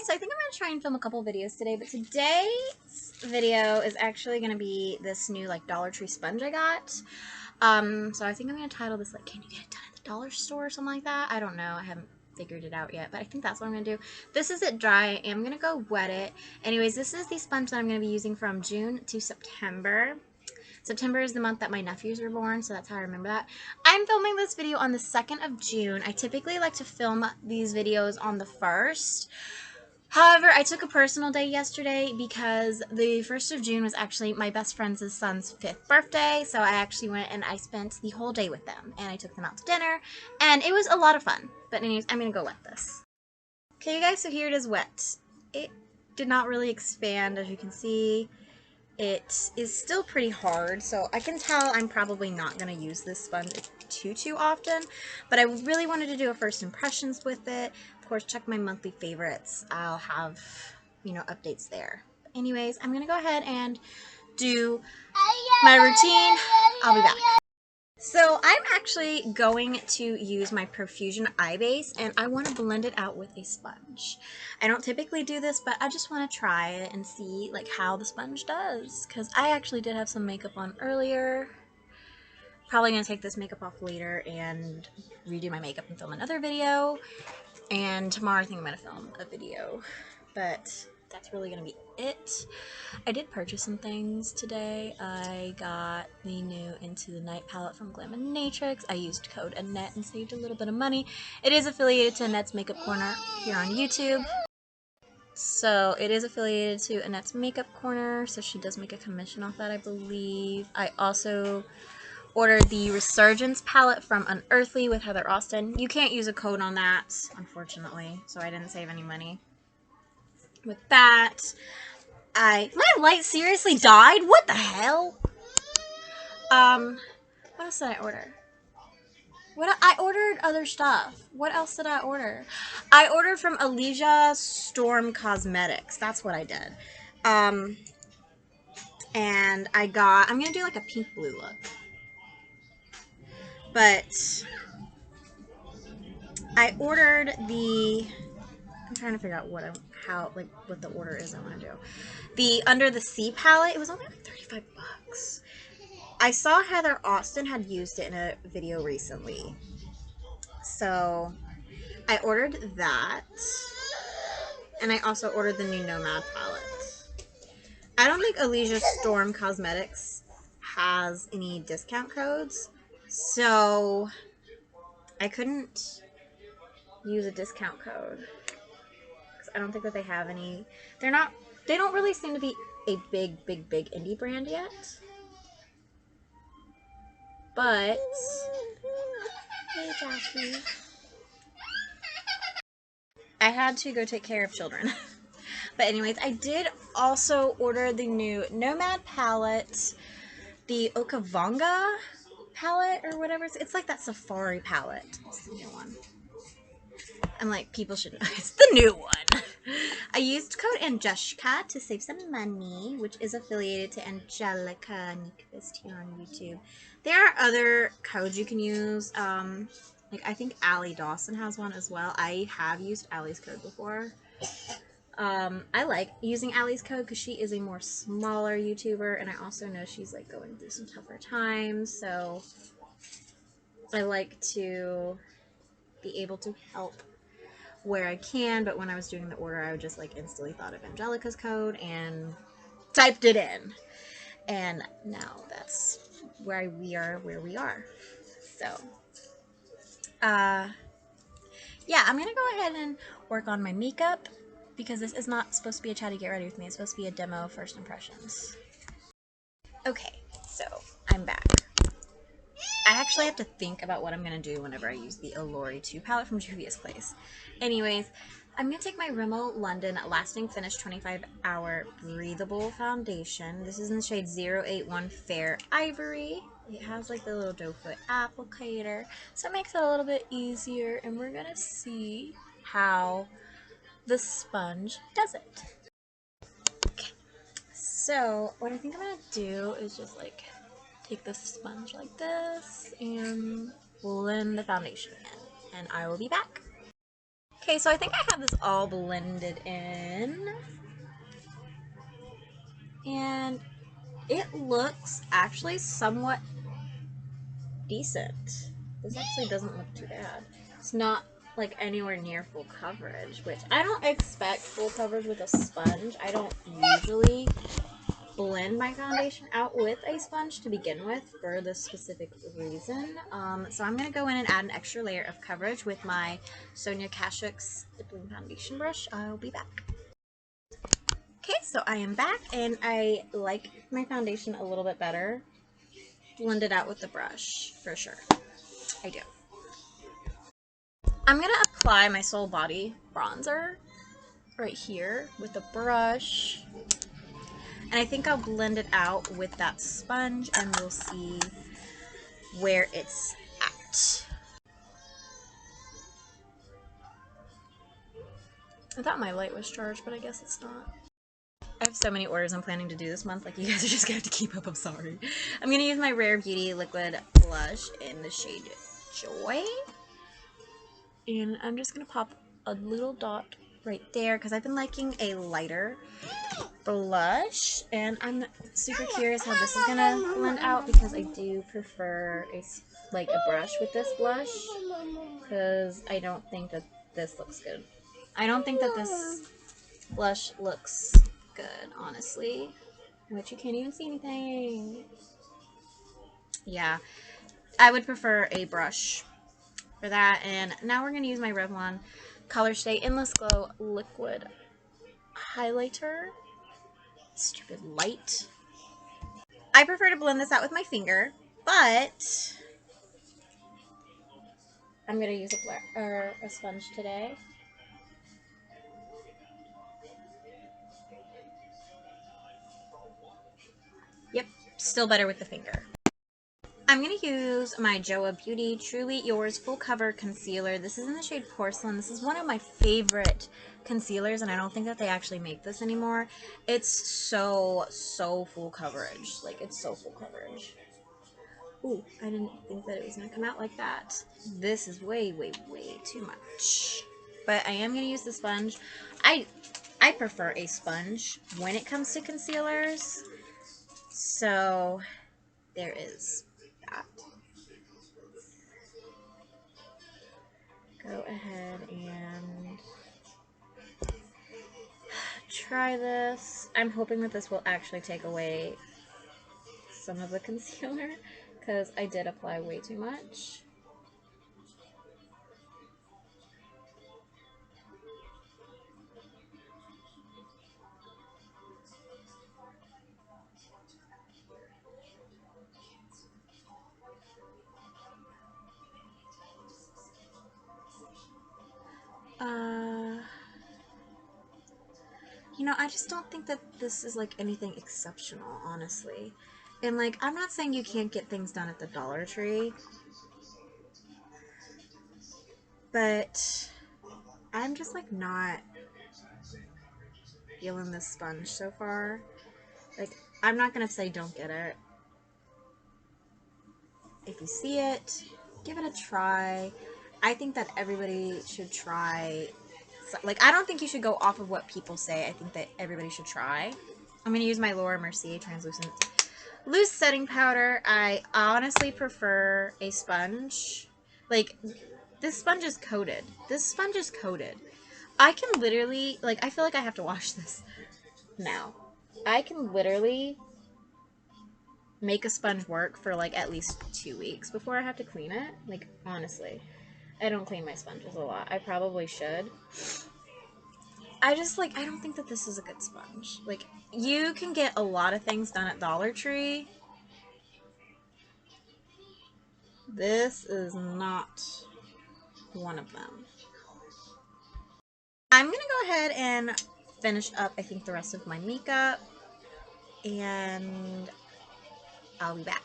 so I think I'm going to try and film a couple videos today, but today's video is actually going to be this new, like, Dollar Tree sponge I got. So I think I'm going to title this, like, can you get it done at the dollar store or something like that? I don't know. I haven't figured it out yet, but I think that's what I'm going to do. This is it dry, and I'm going to go wet it. Anyways, this is the sponge that I'm going to be using from June to September. September is the month that my nephews were born, so that's how I remember that. I'm filming this video on the 2nd of June. I typically like to film these videos on the 1st. However, I took a personal day yesterday because the 1st of June was actually my best friend's son's 5th birthday, so I actually went and I spent the whole day with them, and I took them out to dinner, and it was a lot of fun. But anyways, I'm going to go wet this. Okay, you guys, so here it is wet. It did not really expand, as you can see. It is still pretty hard, so I can tell I'm probably not going to use this sponge too often, but I really wanted to do a first impressions with it. Of course, check my monthly favorites. I'll have, updates there. But anyways, I'm going to go ahead and do my routine. I'll be back. So I'm actually going to use my Profusion eye base, and I want to blend it out with a sponge. I don't typically do this, but I just want to try it and see like how the sponge does, because I actually did have some makeup on earlier. Probably going to take this makeup off later and redo my makeup and film another video. And tomorrow I think I'm going to film a video, but that's really going to be it. I did purchase some things today. I got the new Into the Night palette from Glaminatrix. I used code Annette and saved a little bit of money. It is affiliated to Annette's Makeup Corner here on YouTube. So it is affiliated to Annette's Makeup Corner, so she does make a commission off that, I believe. I also ordered the Resurgence palette from Unearthly with Heather Austin. You can't use a code on that, unfortunately, so I didn't save any money with that. My light seriously died? What the hell? What else did I order? I ordered other stuff. What else did I order? I ordered from Elysia Storm Cosmetics. That's what I did. And I'm gonna do like a pink blue look. But I ordered I'm trying to figure out what the order is I want to do. The Under the Sea palette, it was only like 35 bucks. I saw Heather Austin had used it in a video recently. So I ordered that. And I also ordered the new Nomad palette. I don't think Elysia Storm Cosmetics has any discount codes. So I couldn't use a discount code. I don't think that they have any. They don't really seem to be a big indie brand yet. But hey, Jackie. I had to go take care of children. But anyways, I did also order the new Nomad palette, the Okavanga palette or whatever. It's like that safari palette. It's the new one. I'm like, people should know. It's the new one. I used code Angelica to save some money, which is affiliated to Angelica Nyquist here on YouTube. There are other codes you can use. Like I think Allie Dawson has one as well. I have used Allie's code before. I like using Allie's code because she is a more smaller YouTuber, and I also know she's like going through some tougher times, so I like to be able to help where I can. But when I was doing the order, I would just like instantly thought of Angelica's code and typed it in, and now that's where we are. So yeah, I'm gonna go ahead and work on my makeup because this is not supposed to be a chatty get ready with me. It's supposed to be a demo first impressions. Okay, so I'm back. I actually have to think about what I'm going to do whenever I use the Allure 2 palette from Juvia's Place. Anyways, I'm going to take my Rimmel London Lasting Finish 25-Hour Breathable Foundation. This is in the shade 081 Fair Ivory. It has like the little doe foot applicator, so it makes it a little bit easier, and we're going to see how the sponge does it. Okay, so what I think I'm going to do is just like take this sponge like this and blend the foundation in, and I will be back. Okay, so I think I have this all blended in. And it looks actually somewhat decent. This actually doesn't look too bad. It's not like anywhere near full coverage, which I don't expect full coverage with a sponge. I don't usually blend my foundation out with a sponge to begin with for this specific reason. So I'm going to go in and add an extra layer of coverage with my Sonia Kashuk's Dipping Foundation brush. I'll be back. Okay, so I am back, and I like my foundation a little bit better blended out with the brush, for sure. I do. I'm going to apply my Soul Body bronzer right here with the brush. And I think I'll blend it out with that sponge, and we'll see where it's at. I thought my light was charged, but I guess it's not. I have so many orders I'm planning to do this month. Like, you guys are just gonna have to keep up. I'm sorry. I'm gonna use my Rare Beauty liquid blush in the shade Joy. And I'm just gonna pop a little dot right there because I've been liking a lighter blush, and I'm super curious how this is gonna blend out because I do prefer a brush with this blush, because I don't think that this looks good. I don't think that this blush looks good, honestly. Which you can't even see anything. Yeah, I would prefer a brush for that. And now we're gonna use my Revlon Color Stay Endless Glow liquid highlighter. Stupid light. I prefer to blend this out with my finger, but I'm going to use a sponge today. Yep, still better with the finger. I'm going to use my Joa Beauty Truly Yours Full Cover Concealer. This is in the shade Porcelain. This is one of my favorite concealers, and I don't think that they actually make this anymore. It's so full coverage. Like, it's so full coverage. Ooh, I didn't think that it was going to come out like that. This is way too much. But I am going to use the sponge. I prefer a sponge when it comes to concealers. So, there is that. Go ahead and try this. I'm hoping that this will actually take away some of the concealer, because I did apply way too much. You know, I just don't think that this is like anything exceptional, honestly. And like, I'm not saying you can't get things done at the Dollar Tree, but I'm just like not feeling this sponge so far. Like, I'm not gonna say don't get it. If you see it, give it a try. I think that everybody should try. Like, I don't think you should go off of what people say. I think that everybody should try. I'm going to use my Laura Mercier translucent loose setting powder. I honestly prefer a sponge. Like, this sponge is coated. This sponge is coated. I can literally, like, I feel like I have to wash this now. I can literally make a sponge work for like at least 2 weeks before I have to clean it. Like, honestly, I don't clean my sponges a lot. I probably should. I just, like, I don't think that this is a good sponge. Like, you can get a lot of things done at Dollar Tree. This is not one of them. I'm gonna go ahead and finish up, I think, the rest of my makeup, and I'll be back.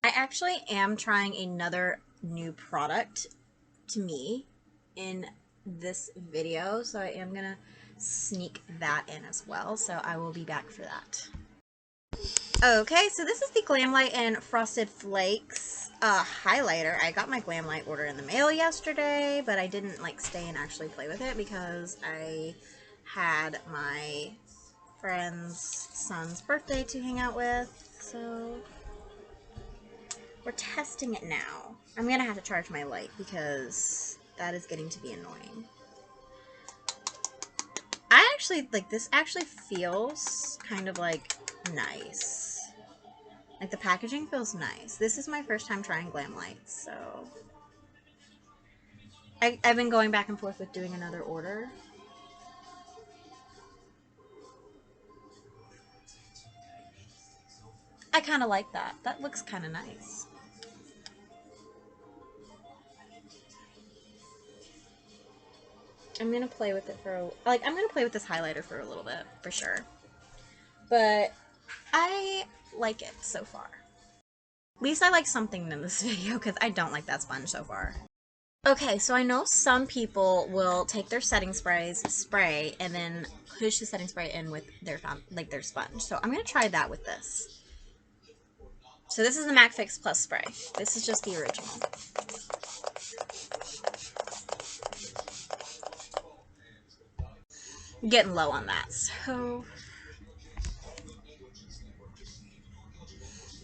I actually am trying another new product to me in this video, so I am gonna sneak that in as well, so I will be back for that. Okay, so this is the Glam Light and Frosted Flakes highlighter. I got my Glam Light order in the mail yesterday, but I didn't like stay and actually play with it because I had my friend's son's birthday to hang out with. So we're testing it now. I'm gonna have to charge my light because that is getting to be annoying. I actually like this. Actually feels kind of like nice. Like, the packaging feels nice. This is my first time trying Glam Lights, so... I've been going back and forth with doing another order. I kind of like that. That looks kind of nice. I'm going to play with it for... I'm going to play with this highlighter for a little bit, for sure. But I like it so far. At least I like something in this video, because I don't like that sponge so far. Okay, so I know some people will take their setting spray, and then push the setting spray in with their sponge. So I'm going to try that with this. So this is the MAC Fix Plus spray. This is just the original. I'm getting low on that. So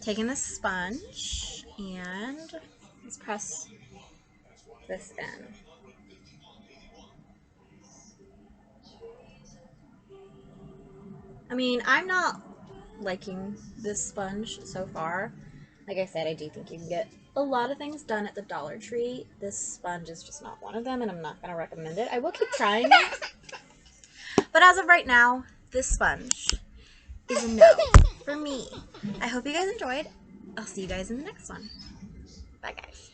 taking the sponge and let's press this in. I mean, I'm not liking this sponge so far. Like I said, I do think you can get a lot of things done at the Dollar Tree. This sponge is just not one of them, and I'm not going to recommend it. I will keep trying it. But as of right now, this sponge is a no for me. I hope you guys enjoyed. I'll see you guys in the next one. Bye, guys.